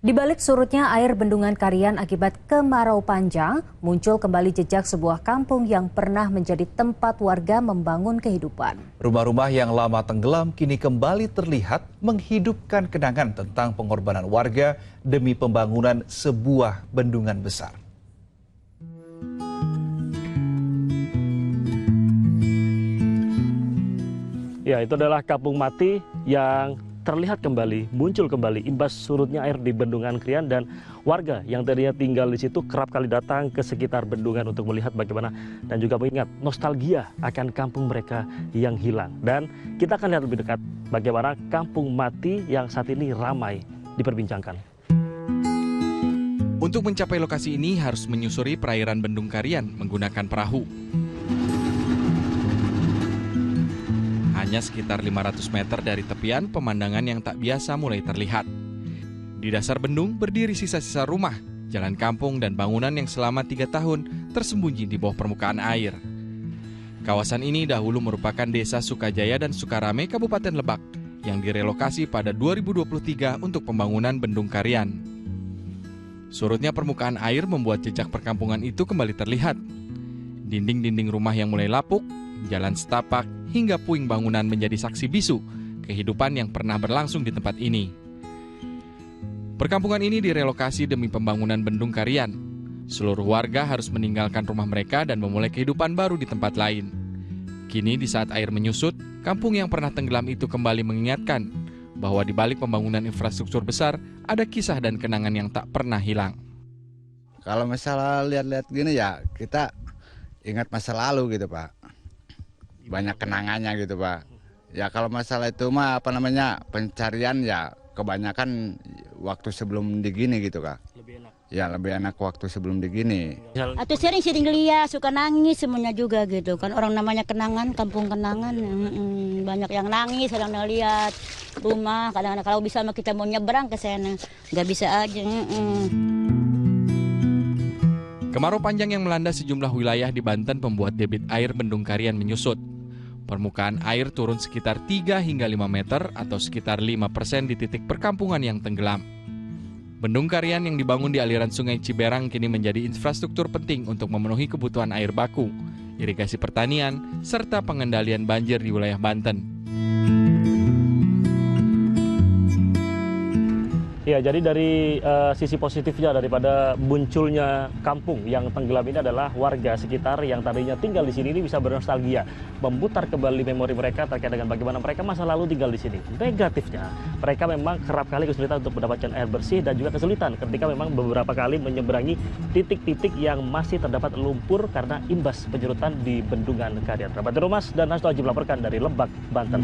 Di balik surutnya air bendungan Karian akibat kemarau panjang, muncul kembali jejak sebuah kampung yang pernah menjadi tempat warga membangun kehidupan. Rumah-rumah yang lama tenggelam kini kembali terlihat menghidupkan kenangan tentang pengorbanan warga demi pembangunan sebuah bendungan besar. Ya, itu adalah kampung mati yang terlihat kembali, muncul kembali imbas surutnya air di Bendungan Karian, dan warga yang tadinya tinggal di situ kerap kali datang ke sekitar bendungan untuk melihat bagaimana dan juga mengingat nostalgia akan kampung mereka yang hilang. Dan kita akan lihat lebih dekat bagaimana kampung mati yang saat ini ramai diperbincangkan. Untuk mencapai lokasi ini harus menyusuri perairan Bendung Karian menggunakan perahu. Hanya sekitar 500 meter dari tepian, pemandangan yang tak biasa mulai terlihat. Di dasar bendung berdiri sisa-sisa rumah, jalan kampung, dan bangunan yang selama 3 tahun tersembunyi di bawah permukaan air. Kawasan ini dahulu merupakan desa Sukajaya dan Sukarame, Kabupaten Lebak, yang direlokasi pada 2023 untuk pembangunan Bendung Karian. Surutnya permukaan air membuat jejak perkampungan itu kembali terlihat. Dinding-dinding rumah yang mulai lapuk, jalan setapak, hingga puing bangunan menjadi saksi bisu kehidupan yang pernah berlangsung di tempat ini. Perkampungan ini direlokasi demi pembangunan Bendung Karian. Seluruh warga harus meninggalkan rumah mereka dan memulai kehidupan baru di tempat lain. Kini di saat air menyusut, kampung yang pernah tenggelam itu kembali mengingatkan bahwa di balik pembangunan infrastruktur besar ada kisah dan kenangan yang tak pernah hilang. Kalau misalnya lihat-lihat gini ya kita ingat masa lalu gitu Pak. Banyak kenangannya gitu Pak. Ya kalau masalah itu mah pencarian ya kebanyakan waktu sebelum digini gitu Kak. Lebih enak. Ya lebih enak waktu sebelum digini. Atau sering-sering lihat, suka nangis semuanya juga gitu kan. Orang namanya kenangan, kampung kenangan. Banyak yang nangis, kadang lihat rumah. Kadang-kadang kalau bisa kita mau nyebrang ke sana, nggak bisa aja. Kemarau panjang yang melanda sejumlah wilayah di Banten membuat debit air Bendung Karian menyusut. Permukaan air turun sekitar 3 hingga 5 meter atau sekitar 5% di titik perkampungan yang tenggelam. Bendung Karian yang dibangun di aliran Sungai Ciberang kini menjadi infrastruktur penting untuk memenuhi kebutuhan air baku, irigasi pertanian, serta pengendalian banjir di wilayah Banten. Ya, jadi dari sisi positifnya daripada munculnya kampung yang tenggelam ini adalah warga sekitar yang tadinya tinggal di sini ini bisa bernostalgia, memutar kembali memori mereka terkait dengan bagaimana mereka masa lalu tinggal di sini. Negatifnya, mereka memang kerap kali kesulitan untuk mendapatkan air bersih dan juga kesulitan ketika memang beberapa kali menyeberangi titik-titik yang masih terdapat lumpur karena imbas penyerutan di Bendungan Karian. Rapat Rumas dan Hasto Aji melaporkan dari Lebak, Banten.